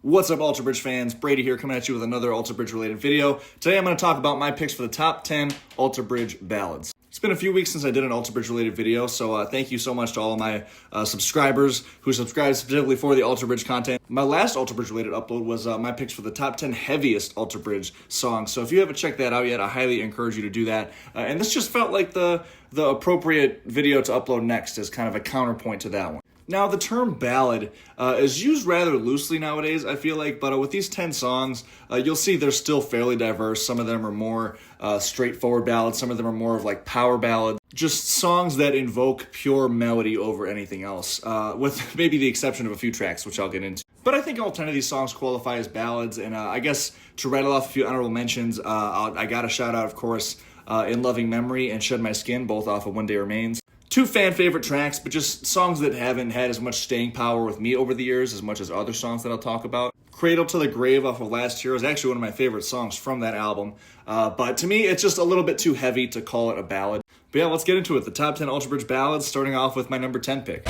What's up, Alter Bridge fans? Brady here, coming at you with another Alter Bridge related video. Today I'm going to talk about my picks for the top 10 Alter Bridge ballads. It's been a few weeks since I did an Alter Bridge related video, so thank you so much to all of my subscribers who subscribe specifically for the Alter Bridge content. My last Alter Bridge related upload was my picks for the top 10 heaviest Alter Bridge songs, so if you haven't checked that out yet, I highly encourage you to do that. And this just felt like the appropriate video to upload next as kind of a counterpoint to that one. Now, the term ballad is used rather loosely nowadays, I feel like, but with these 10 songs, you'll see they're still fairly diverse. Some of them are more straightforward ballads, some of them are more of like power ballads, just songs that invoke pure melody over anything else, with maybe the exception of a few tracks, which I'll get into. But I think all 10 of these songs qualify as ballads, and I guess to rattle off a few honorable mentions, I got a shout out, of course, In Loving Memory and Shed My Skin, both off of One Day Remains. Two fan favorite tracks, but just songs that haven't had as much staying power with me over the years as much as other songs that I'll talk about. Cradle to the Grave off of Last Hero is actually one of my favorite songs from that album. But to me, it's just a little bit too heavy to call it a ballad. But yeah, let's get into it. The top 10 Alter Bridge ballads, starting off with my number 10 pick.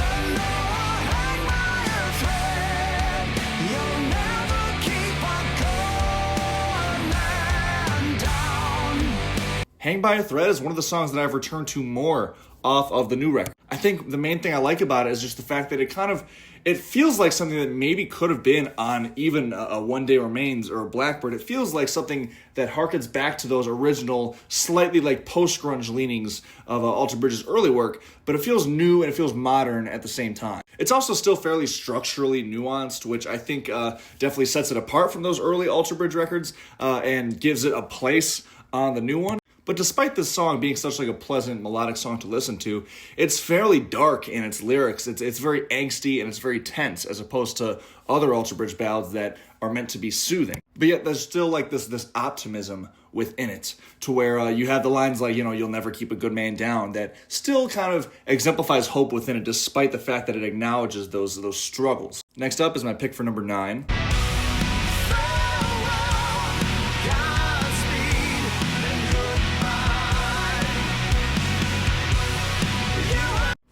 Hang by a Thread is one of the songs that I've returned to more off of the new record. I think the main thing I like about it is just the fact that it feels like something that maybe could have been on even a One Day Remains or a Blackbird. It feels like something that harkens back to those original, slightly like post-grunge leanings of Alter Bridge's early work, but it feels new and it feels modern at the same time. It's also still fairly structurally nuanced, which I think definitely sets it apart from those early Alter Bridge records and gives it a place on the new one. But despite this song being such like a pleasant melodic song to listen to, it's fairly dark in its lyrics. It's very angsty and it's very tense as opposed to other Alter Bridge ballads that are meant to be soothing. But yet there's still like this optimism within it to where you have the lines like, you'll never keep a good man down, that still kind of exemplifies hope within it despite the fact that it acknowledges those struggles. Next up is my pick for number 9.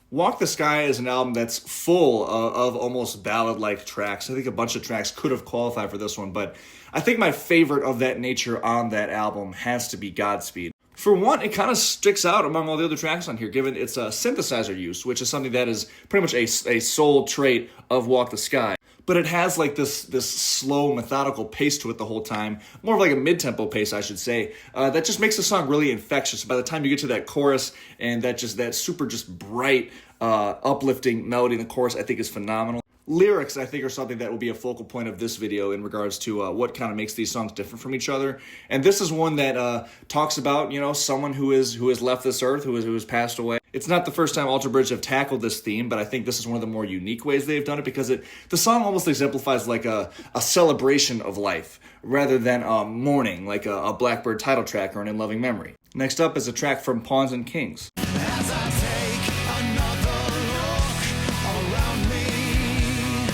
Walk the Sky is an album that's full of almost ballad-like tracks. I think a bunch of tracks could have qualified for this one, but I think my favorite of that nature on that album has to be Godspeed. For one, it kind of sticks out among all the other tracks on here, given its synthesizer use, which is something that is pretty much a sole trait of Walk the Sky. But it has like this slow, methodical pace to it the whole time, more of like a mid-tempo pace, I should say, that just makes the song really infectious. By the time you get to that chorus and that super bright, uplifting melody in the chorus, I think is phenomenal. Lyrics, I think, are something that will be a focal point of this video in regards to what kind of makes these songs different from each other. And this is one that talks about, someone who has left this earth, who has passed away. It's not the first time Alter Bridge have tackled this theme, but I think this is one of the more unique ways they've done it because the song almost exemplifies like a celebration of life rather than mourning, like a Blackbird title track or an In Loving Memory. Next up is a track from Pawns and Kings. As I take another look around me,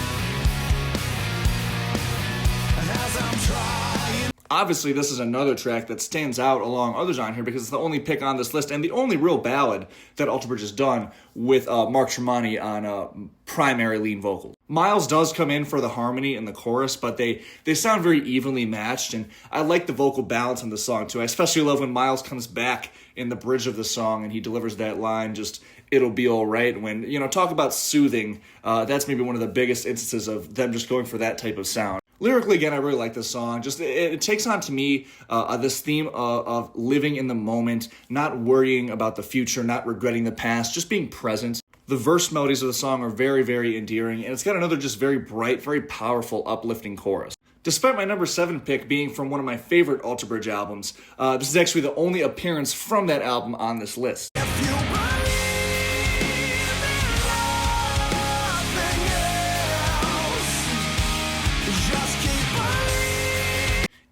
as I'm trying. Obviously, this is another track that stands out along others on here because it's the only pick on this list and the only real ballad that Alter Bridge has done with Mark Tremonti on primary lead vocals. Miles does come in for the harmony in the chorus, but they sound very evenly matched, and I like the vocal balance in the song too. I especially love when Miles comes back in the bridge of the song and he delivers that line, just, "It'll be all right." When, talk about soothing, that's maybe one of the biggest instances of them just going for that type of sound. Lyrically, again, I really like this song. Just it takes on to me this theme of living in the moment, not worrying about the future, not regretting the past, just being present. The verse melodies of the song are very, very endearing, and it's got another just very bright, very powerful, uplifting chorus. Despite my number 7 pick being from one of my favorite Alter Bridge albums, this is actually the only appearance from that album on this list.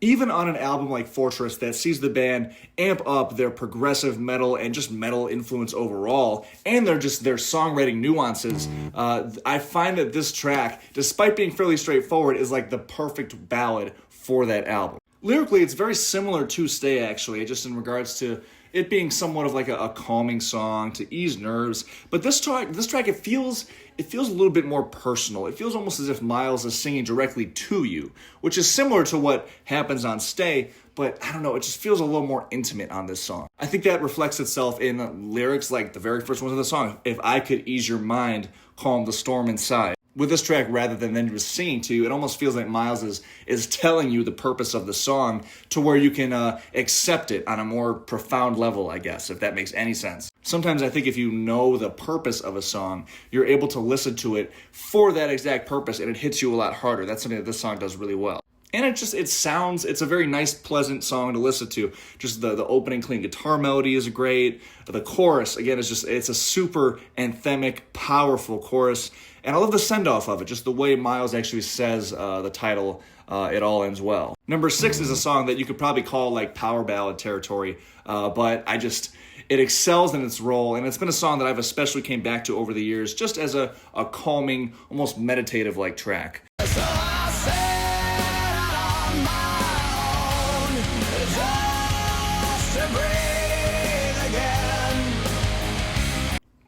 Even on an album like Fortress that sees the band amp up their progressive metal and just metal influence overall, and their songwriting nuances, I find that this track, despite being fairly straightforward, is like the perfect ballad for that album. Lyrically, it's very similar to Stay, actually, just in regards to it being somewhat of like a calming song to ease nerves. But this track, it feels a little bit more personal. It feels almost as if Miles is singing directly to you, which is similar to what happens on Stay, but I don't know, it just feels a little more intimate on this song. I think that reflects itself in lyrics like the very first ones of the song. If I could ease your mind, calm the storm inside. With this track, rather than them just singing to you, it almost feels like Miles is telling you the purpose of the song to where you can accept it on a more profound level, I guess, if that makes any sense. Sometimes I think if you know the purpose of a song, you're able to listen to it for that exact purpose, and it hits you a lot harder. That's something that this song does really well. And it's a very nice, pleasant song to listen to. Just the opening clean guitar melody is great. The chorus, again, it's a super anthemic, powerful chorus. And I love the send-off of it, just the way Miles actually says the title, It All Ends Well. Number 6 is a song that you could probably call like power ballad territory, but it excels in its role, and it's been a song that I've especially came back to over the years, just as a calming, almost meditative-like track. So I set out on my own just to breathe again.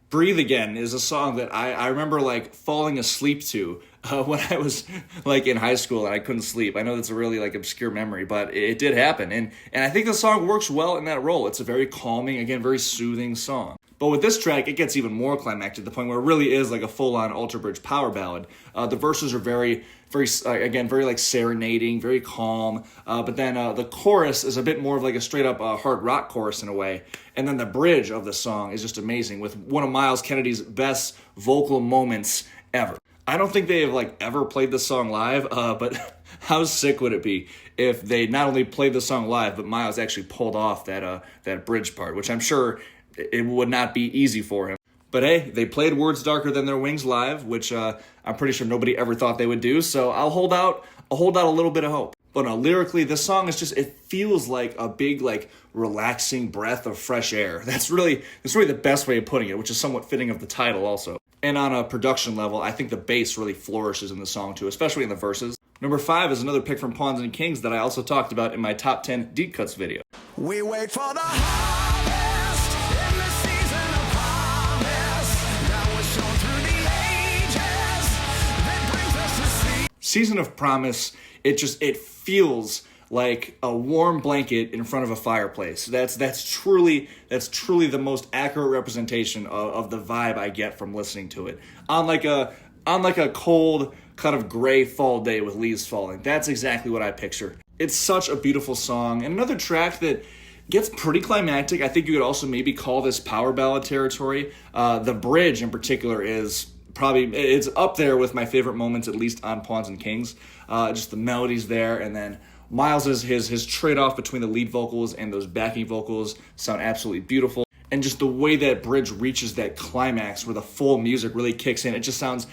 Breathe Again is a song that I remember like falling asleep to when I was like in high school and I couldn't sleep. I know that's a really like obscure memory, but it did happen. And I think the song works well in that role. It's a very calming, again, very soothing song. But with this track, it gets even more climactic to the point where it really is like a full-on Alter Bridge power ballad. The verses are very like serenading, very calm. But then the chorus is a bit more of like a straight-up hard rock chorus in a way. And then the bridge of the song is just amazing, with one of Miles Kennedy's best vocal moments ever. I don't think they have like ever played this song live, but how sick would it be if they not only played the song live, but Miles actually pulled off that bridge part, which I'm sure it would not be easy for him. But hey, they played Words Darker Than Their Wings live, which I'm pretty sure nobody ever thought they would do, so I'll hold out a little bit of hope. But no, lyrically, this song is just, it feels like a big, like, relaxing breath of fresh air. That's really the best way of putting it, which is somewhat fitting of the title also. And on a production level, I think the bass really flourishes in the song too, especially in the verses. Number 5 is another pick from Pawns and Kings that I also talked about in my top 10 deep cuts video. We wait for the harvest in the season of promise. Now we're shown through the ages that brings us to see. Season of Promise, it feels like a warm blanket in front of a fireplace. That's truly the most accurate representation of the vibe I get from listening to it. On like a cold, kind of gray fall day with leaves falling. That's exactly what I picture. It's such a beautiful song. And another track that gets pretty climactic. I think you could also maybe call this power ballad territory. The bridge in particular is it's up there with my favorite moments, at least on Pawns and Kings. Just the melodies there, and then Miles's his trade-off between the lead vocals and those backing vocals sound absolutely beautiful. And just the way that bridge reaches that climax where the full music really kicks in, it sounds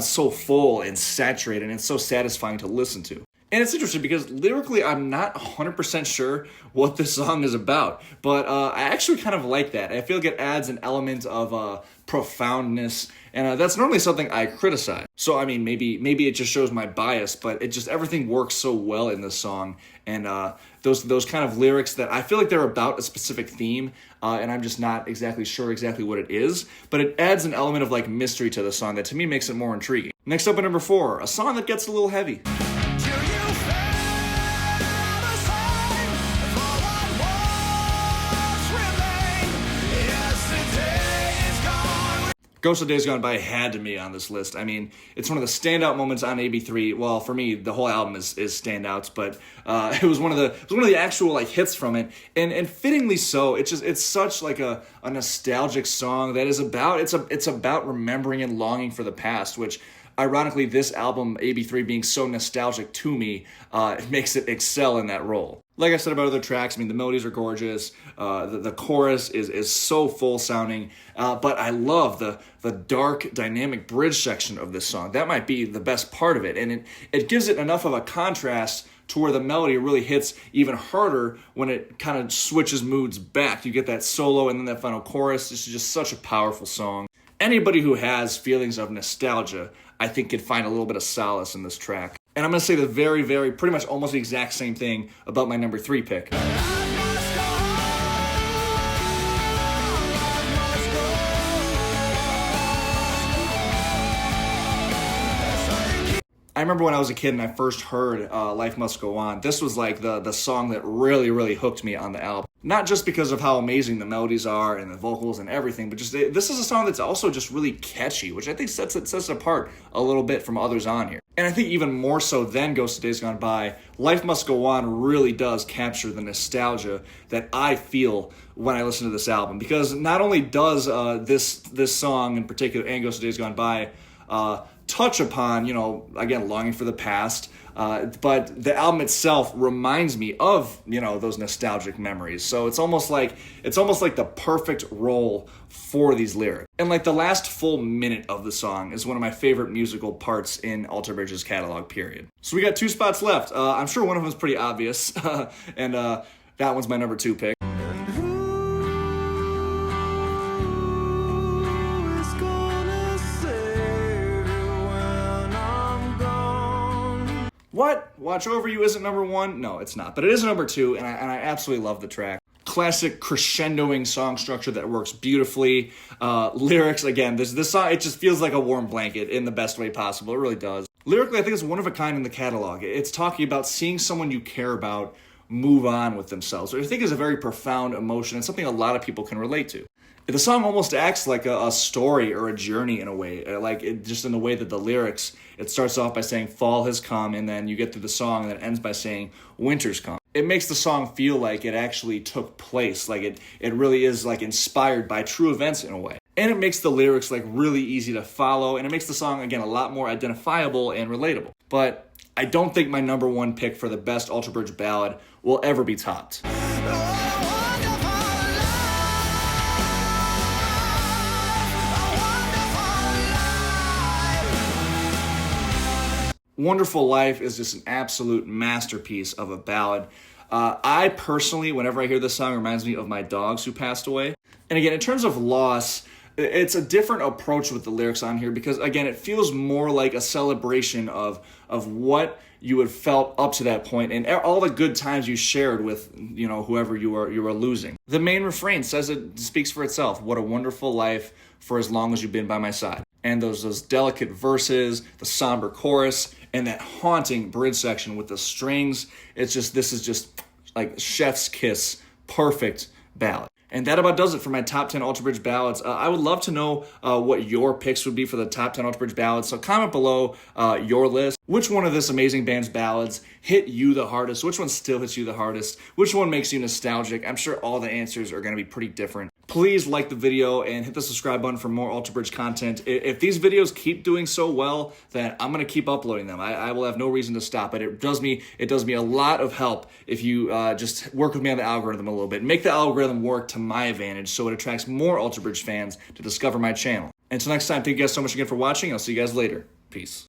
so full and saturated, and it's so satisfying to listen to. And it's interesting because lyrically, I'm not 100% sure what this song is about, but I actually kind of like that. I feel like it adds an element of profoundness, and that's normally something I criticize. So, I mean, maybe it just shows my bias, but everything works so well in this song, and those kind of lyrics that I feel like they're about a specific theme, and I'm just not exactly sure what it is, but it adds an element of like mystery to the song that to me makes it more intriguing. Next up at number 4, a song that gets a little heavy. Ghost of Days Gone By had to be on this list. I mean, it's one of the standout moments on AB3. Well, for me, the whole album is standouts, but it was one of the actual like hits from it, and fittingly so. It's such like a nostalgic song that is about it's about remembering and longing for the past, which ironically this album AB3 being so nostalgic to me, it makes it excel in that role. Like I said about other tracks, I mean, the melodies are gorgeous. The chorus is so full sounding, but I love the dark, dynamic bridge section of this song. That might be the best part of it, and it gives it enough of a contrast to where the melody really hits even harder when it kind of switches moods back. You get that solo and then that final chorus. This is just such a powerful song. Anybody who has feelings of nostalgia, I think, could find a little bit of solace in this track. And I'm going to say the very, pretty much almost the exact same thing about my number 3 pick. I remember when I was a kid and I first heard Life Must Go On, this was like the song that really hooked me on the album. Not just because of how amazing the melodies are and the vocals and everything, but just this is a song that's also just really catchy, which I think sets it apart a little bit from others on here. And I think even more so than Ghost of Days Gone By, Life Must Go On really does capture the nostalgia that I feel when I listen to this album. Because not only does this song in particular, and Ghost of Days Gone By, touch upon, again, longing for the past, but the album itself reminds me of, those nostalgic memories. So it's almost like the perfect role for these lyrics. And like the last full minute of the song is one of my favorite musical parts in Alter Bridge's catalog, period. So we got 2 spots left. I'm sure one of them is pretty obvious, and that one's my number 2 pick. What? Watch Over You isn't number 1? No, it's not. But it is number 2, and I absolutely love the track. Classic crescendoing song structure that works beautifully. Lyrics, again, this song, it just feels like a warm blanket in the best way possible. It really does. Lyrically, I think it's one of a kind in the catalog. It's talking about seeing someone you care about move on with themselves, which I think is a very profound emotion and something a lot of people can relate to. The song almost acts like a story or a journey in a way, just in the way that the lyrics, it starts off by saying fall has come, and then you get through the song and it ends by saying winter's come. It makes the song feel like it actually took place, like it really is like inspired by true events in a way. And it makes the lyrics like really easy to follow, and it makes the song, again, a lot more identifiable and relatable. But I don't think my number 1 pick for the best Alter Bridge ballad will ever be topped. Wonderful Life is just an absolute masterpiece of a ballad. I personally, whenever I hear this song, it reminds me of my dogs who passed away. And again, in terms of loss, it's a different approach with the lyrics on here because, again, it feels more like a celebration of what you had felt up to that point and all the good times you shared with, whoever you were losing. The main refrain says it speaks for itself. What a wonderful life for as long as you've been by my side. And those delicate verses, the somber chorus, and that haunting bridge section with the strings. This is just like chef's kiss, perfect ballad. And that about does it for my top 10 Alter Bridge ballads. I would love to know what your picks would be for the top 10 Alter Bridge ballads. So comment below your list. Which one of this amazing band's ballads hit you the hardest? Which one still hits you the hardest? Which one makes you nostalgic? I'm sure all the answers are going to be pretty different. Please like the video and hit the subscribe button for more Alter Bridge content. If these videos keep doing so well, then I'm going to keep uploading them. I will have no reason to stop. But it does me a lot of help if you just work with me on the algorithm a little bit. Make the algorithm work to my advantage so it attracts more Alter Bridge fans to discover my channel. Until next time, thank you guys so much again for watching. I'll see you guys later. Peace.